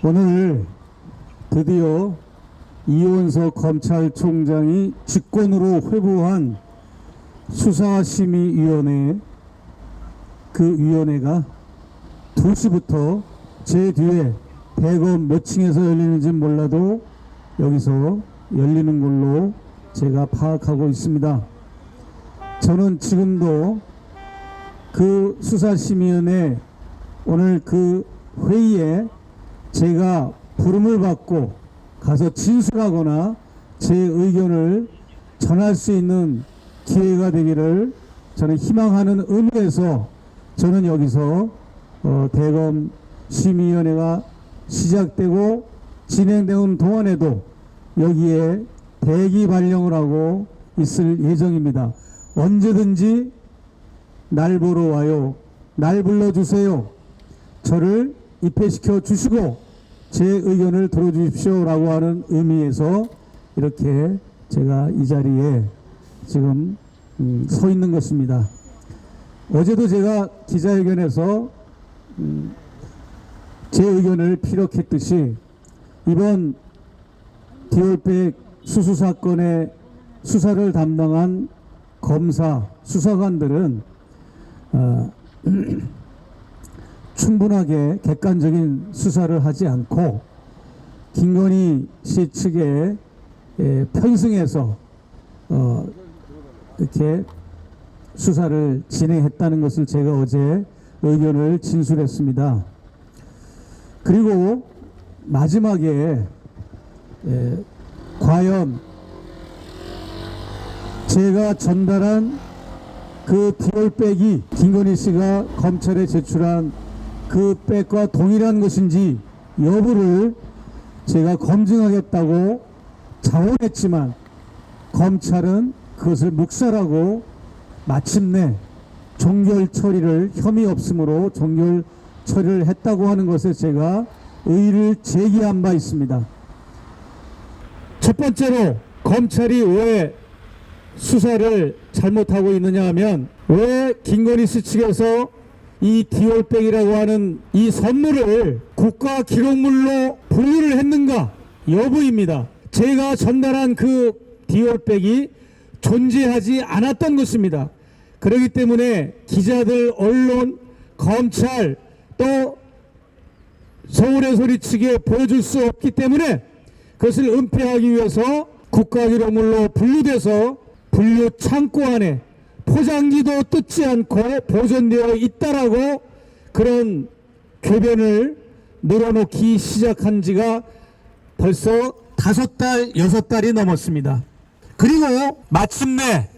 오늘 드디어 이원석 검찰총장이 직권으로 회부한 수사심의위원회, 그 위원회가 2시부터 제 뒤에 대검 몇 층에서 열리는지 몰라도 여기서 열리는 걸로 제가 파악하고 있습니다. 저는 지금도 그 수사심의위원회 오늘 그 회의에 제가 부름을 받고 가서 진술하거나 제 의견을 전할 수 있는 기회가 되기를 저는 희망하는 의미에서 저는 여기서 대검 심의위원회가 시작되고 진행되는 동안에도 여기에 대기 발령을 하고 있을 예정입니다. 언제든지 날 보러 와요. 날 불러주세요. 저를 입회시켜 주시고 제 의견을 들어주십시오 라고 하는 의미에서 이렇게 제가 이 자리에 지금 서 있는 것입니다. 어제도 제가 기자회견에서 제 의견을 피력했듯이 이번 디올백 수수 사건의 수사를 담당한 검사, 수사관들은 충분하게 객관적인 수사를 하지 않고 김건희 씨 측에 편승해서 이렇게 수사를 진행했다는 것을 제가 어제 의견을 진술했습니다. 그리고 마지막에 과연 제가 전달한 그 디올백이 김건희 씨가 검찰에 제출한 그 백과 동일한 것인지 여부를 제가 검증하겠다고 자원했지만 검찰은 그것을 묵살하고 마침내 종결 처리를 혐의 없음으로 종결 처리를 했다고 하는 것에 제가 의의를 제기한 바 있습니다. 첫 번째로 검찰이 왜 수사를 잘못하고 있느냐 하면 왜 김건희 씨 측에서 이 디올백이라고 하는 이 선물을 국가 기록물로 분류를 했는가 여부입니다. 제가 전달한 그 디올백이 존재하지 않았던 것입니다. 그렇기 때문에 기자들, 언론, 검찰 또 서울의 소리 측에 보여줄 수 없기 때문에 그것을 은폐하기 위해서 국가기록물로 분류돼서 분류 창고 안에 포장지도 뜯지 않고 보존되어 있다라고 그런 궤변을 늘어놓기 시작한 지가 벌써 5달, 6달이 넘었습니다. 그리고 마침내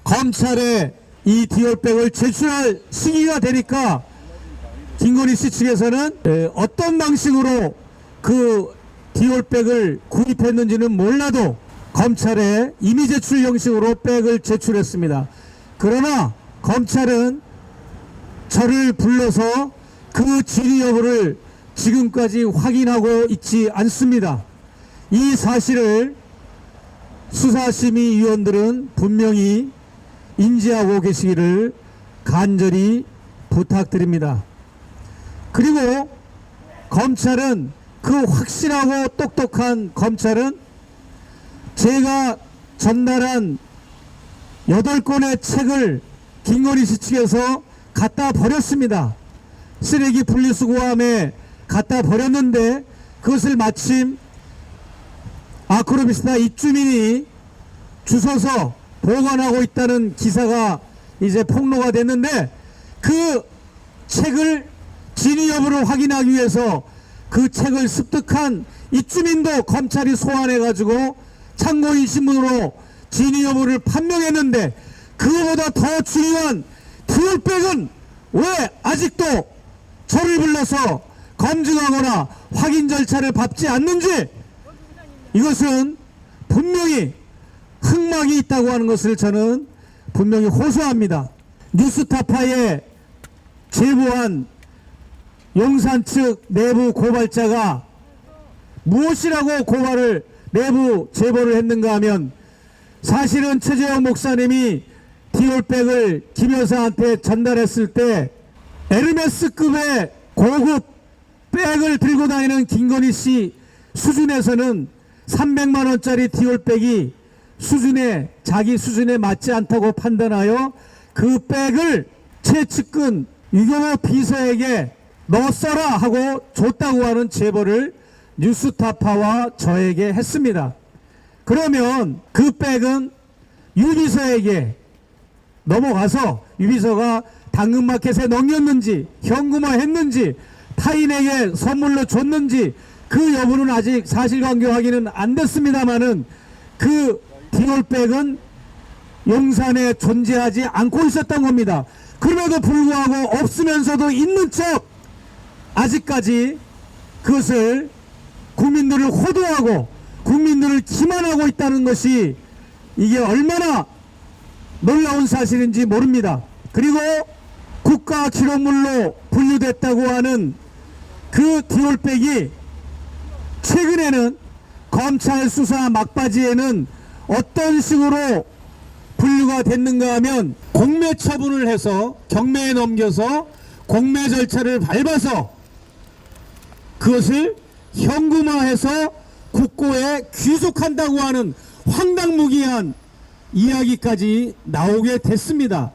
검찰에 이 디올백을 제출할 시기가 되니까 김건희 씨 측에서는 어떤 방식으로 그 디올백을 구입했는지는 몰라도 검찰에 임의 제출 형식으로 백을 제출했습니다. 그러나 검찰은 저를 불러서 그 진위 여부를 지금까지 확인하고 있지 않습니다. 이 사실을 수사심의위원들은 분명히 인지하고 계시기를 간절히 부탁드립니다. 그리고 검찰은 그 확실하고 똑똑한 검찰은 제가 전달한 8권의 책을 김건희 씨 측에서 갖다 버렸습니다. 쓰레기 분리수거함에 갖다 버렸는데 그것을 마침 아크로비스타 입주민이 주워서 보관하고 있다는 기사가 이제 폭로가 됐는데 그 책을 진위 여부를 확인하기 위해서 그 책을 습득한 입주민도 검찰이 소환해가지고 참고인 신문으로 진위 여부를 판명했는데 그거보다 더 중요한 디올백은 왜 아직도 저를 불러서 검증하거나 확인 절차를 밟지 않는지 이것은 분명히 흑막이 있다고 하는 것을 저는 분명히 호소합니다. 뉴스타파에 제보한 용산 측 내부 고발자가 무엇이라고 고발을 내부 제보를 했는가 하면 사실은 최재형 목사님이 디올백을 김 여사한테 전달했을 때 에르메스급의 고급 백을 들고 다니는 김건희 씨 수준에서는 300만 원짜리 디올백이 자기 수준에 맞지 않다고 판단하여 그 백을 최측근 유경호 비서에게 너 써라 하고 줬다고 하는 제보를 뉴스타파와 저에게 했습니다. 그러면 그 백은 유비서에게 넘어가서 유비서가 당근마켓에 넘겼는지 현금화했는지 타인에게 선물로 줬는지 그 여부는 아직 사실관계 확인은 안 됐습니다마는 그 디올백은 용산에 존재하지 않고 있었던 겁니다. 그럼에도 불구하고 없으면서도 있는 척 아직까지 그것을 국민들을 호도하고 국민들을 기만하고 있다는 것이 이게 얼마나 놀라운 사실인지 모릅니다. 그리고 국가 기록물로 분류됐다고 하는 그 디올백이 최근에는 검찰 수사 막바지에는 어떤 식으로 분류가 됐는가 하면 공매 처분을 해서 경매에 넘겨서 공매 절차를 밟아서 그것을 현금화해서 국고에 귀속한다고 하는 황당무계한 이야기까지 나오게 됐습니다.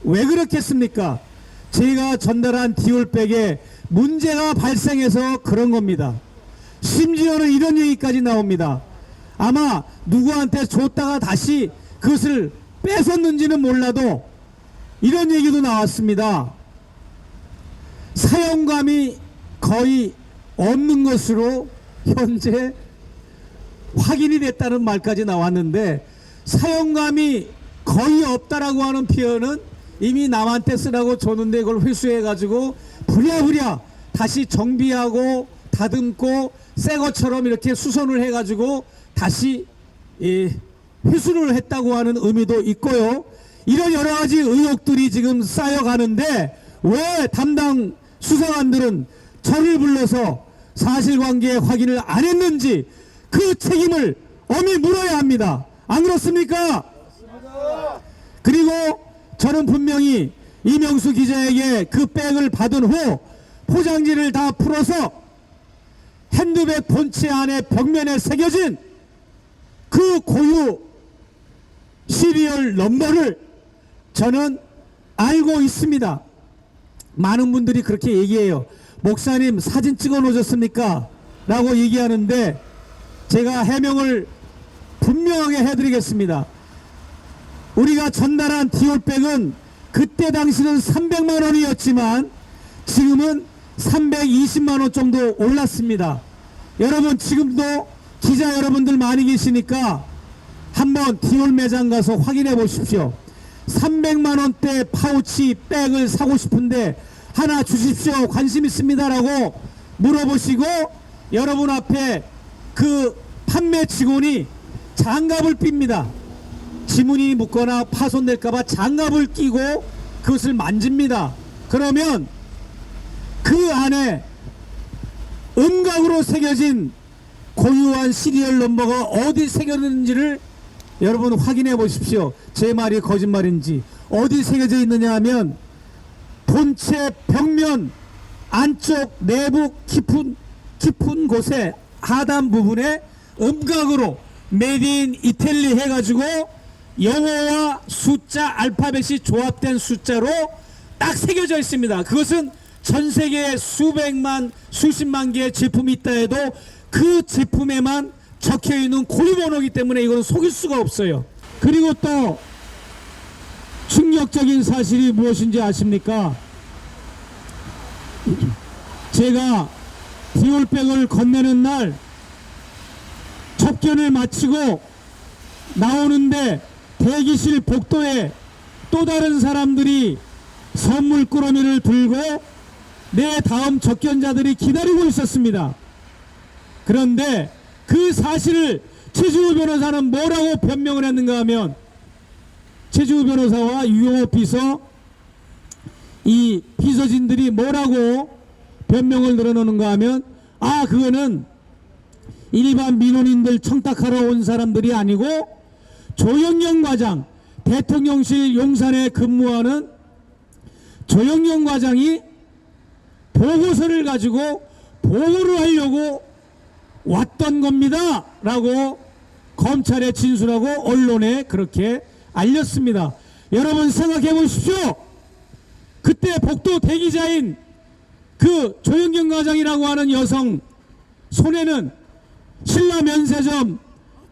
왜 그렇겠습니까? 제가 전달한 디올백에 문제가 발생해서 그런 겁니다. 심지어는 이런 얘기까지 나옵니다. 아마 누구한테 줬다가 다시 그것을 뺏었는지는 몰라도 이런 얘기도 나왔습니다. 사용감이 거의 없는 것으로 현재 확인이 됐다는 말까지 나왔는데, 사용감이 거의 없다라고 하는 표현은 이미 남한테 쓰라고 줬는데 이걸 회수해 가지고 부랴부랴 다시 정비하고 다듬고 새 것처럼 이렇게 수선을 해 가지고 다시 회수를 했다고 하는 의미도 있고요. 이런 여러 가지 의혹들이 지금 쌓여가는데 왜 담당 수사관들은 저를 불러서 사실관계 확인을 안 했는지 그 책임을 엄히 물어야 합니다. 안 그렇습니까? 그리고 저는 분명히 이명수 기자에게 그 백을 받은 후 포장지를 다 풀어서 핸드백 본체 안에 벽면에 새겨진 그 고유 시리얼 넘버를 저는 알고 있습니다. 많은 분들이 그렇게 얘기해요. 목사님 사진 찍어 놓으셨습니까? 라고 얘기하는데 제가 해명을 분명하게 해드리겠습니다. 우리가 전달한 디올백은 그때 당시는 300만 원이었지만 지금은 320만 원 정도 올랐습니다. 여러분 지금도 기자 여러분들 많이 계시니까 한번 디올 매장 가서 확인해 보십시오. 300만 원대 파우치 백을 사고 싶은데 하나 주십시오. 관심 있습니다 라고 물어보시고 여러분 앞에 그 판매 직원이 장갑을 삱니다. 지문이 묻거나 파손될까봐 장갑을 끼고 그것을 만집니다. 그러면 그 안에 음각으로 새겨진 고유한 시리얼 넘버가 어디 새겨졌는지를 여러분 확인해 보십시오. 제 말이 거짓말인지. 어디 새겨져 있느냐 하면 본체 벽면 안쪽 내부 깊은 곳에 하단 부분에 음각으로 메이드 인 이탈리 해가지고 영어와 숫자 알파벳이 조합된 숫자로 딱 새겨져 있습니다. 그것은 전 세계에 수백만 수십만 개의 제품이 있다 해도 그 제품에만 적혀있는 고유 번호이기 때문에 이거는 속일 수가 없어요. 그리고 또 충격적인 사실이 무엇인지 아십니까? 제가 디올백을 건네는 날 접견을 마치고 나오는데 대기실 복도에 또 다른 사람들이 선물 꾸러미를 들고 내 다음 접견자들이 기다리고 있었습니다. 그런데 그 사실을 최주호 변호사는 뭐라고 변명을 했는가 하면, 최주호 변호사와 유경호 비서 이 비서진들이 뭐라고 변명을 늘어놓는가 하면, 그거는 일반 민원인들 청탁하러 온 사람들이 아니고 조영영 과장, 대통령실 용산에 근무하는 조영영 과장이 보고서를 가지고 보호를 하려고 왔던 겁니다 라고 검찰에 진술하고 언론에 그렇게 알렸습니다. 여러분 생각해 보십시오. 그때 복도 대기자인 그 조영경 과장이라고 하는 여성 손에는 신라 면세점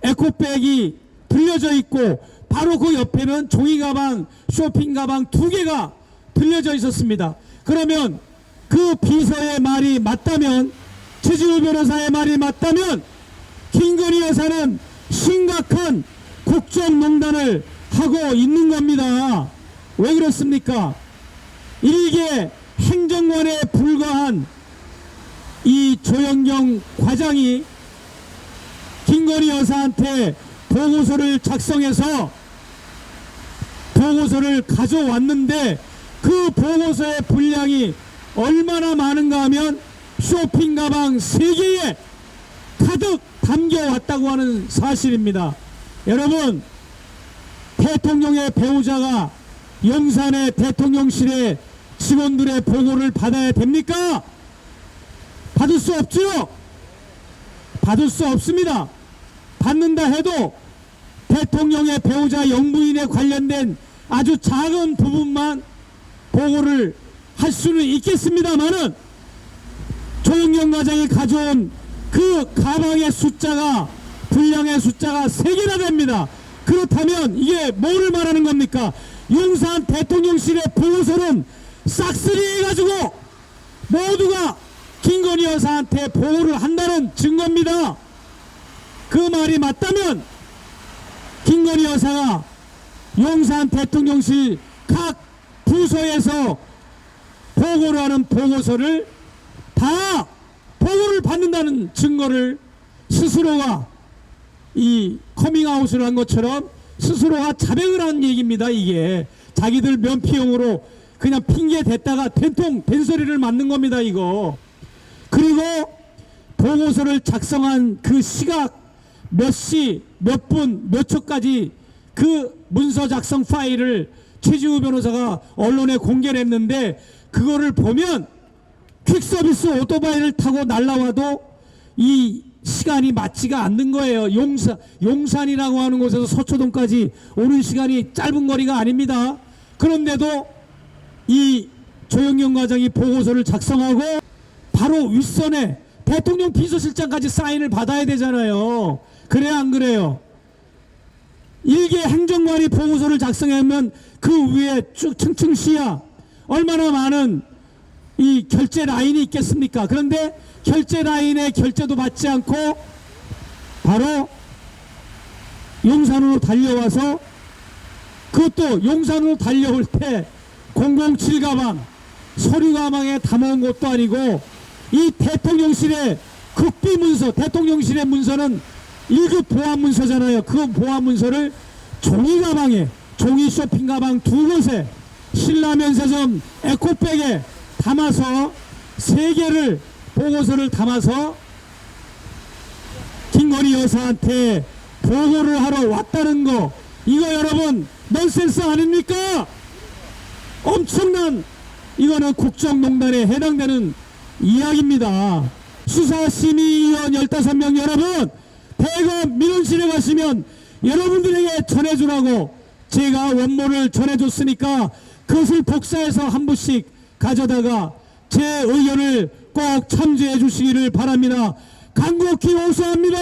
에코백이 들려져 있고 바로 그 옆에는 종이 가방, 쇼핑 가방 2개가 들려져 있었습니다. 그러면 그 비서의 말이 맞다면, 최진우 변호사의 말이 맞다면 김건희 여사는 심각한 국정농단을 하고 있는 겁니다. 왜 그렇습니까? 일개 행정관에 불과한 이 조영경 과장이 김건희 여사한테 보고서를 작성해서 보고서를 가져왔는데 그 보고서의 분량이 얼마나 많은가 하면 쇼핑 가방 3개에 가득 담겨왔다고 하는 사실입니다. 여러분, 대통령의 배우자가 용산의 대통령실의 직원들의 보고를 받아야 됩니까? 받을 수 없죠? 받을 수 없습니다. 받는다 해도 대통령의 배우자 영부인에 관련된 아주 작은 부분만 보고를 할 수는 있겠습니다만은 조영경 과장이 가져온 그 가방의 숫자가, 분량의 숫자가 3개나 됩니다. 그렇다면 이게 뭐를 말하는 겁니까? 용산 대통령실의 보고서는 싹쓸이 해가지고 모두가 김건희 여사한테 보고를 한다는 증거입니다. 그 말이 맞다면 김건희 여사가 용산 대통령실 각 부서에서 보고를 하는 보고서를 다 보고를 받는다는 증거를 스스로가 이 커밍아웃을 한 것처럼 스스로가 자백을 한 얘기입니다. 이게 자기들 면피용으로 그냥 핑계 댔다가 된소리를 맞는 겁니다. 이거. 그리고 보고서를 작성한 그 시각 몇 시, 몇 분, 몇 초까지 그 문서 작성 파일을 최지우 변호사가 언론에 공개를 했는데 그거를 보면 퀵서비스 오토바이를 타고 날라와도 이 시간이 맞지가 않는 거예요. 용산이라고 하는 곳에서 서초동까지 오는 시간이 짧은 거리가 아닙니다. 그런데도 이 조영경 과장이 보고서를 작성하고 바로 윗선에 대통령 비서실장까지 사인을 받아야 되잖아요. 그래야 안 그래요? 일개 행정관이 보고서를 작성하면 그 위에 쭉 층층 씌야 얼마나 많은 이 결제 라인이 있겠습니까? 그런데 결제 라인에 결제도 받지 않고 바로 용산으로 달려와서, 그것도 용산으로 달려올 때 007 가방, 서류 가방에 담아온 것도 아니고 이 대통령실의 극비 문서, 대통령실의 문서는 1급 보안 문서잖아요. 그 보안 문서를 종이 가방에, 종이 쇼핑 가방 2곳에 신라 면세점 에코백에 담아서 3개를 보고서를 담아서 김건희 여사한테 보고를 하러 왔다는 거, 이거 여러분 넌센스 아닙니까? 엄청난, 이거는 국정농단에 해당되는 이야기입니다. 수사심의위원 15명 여러분, 대검 민원실에 가시면 여러분들에게 전해주라고 제가 원본을 전해줬으니까 그것을 복사해서 한 부씩 가져다가 제 의견을 꼭 참조해 주시기를 바랍니다. 간곡히 호소합니다.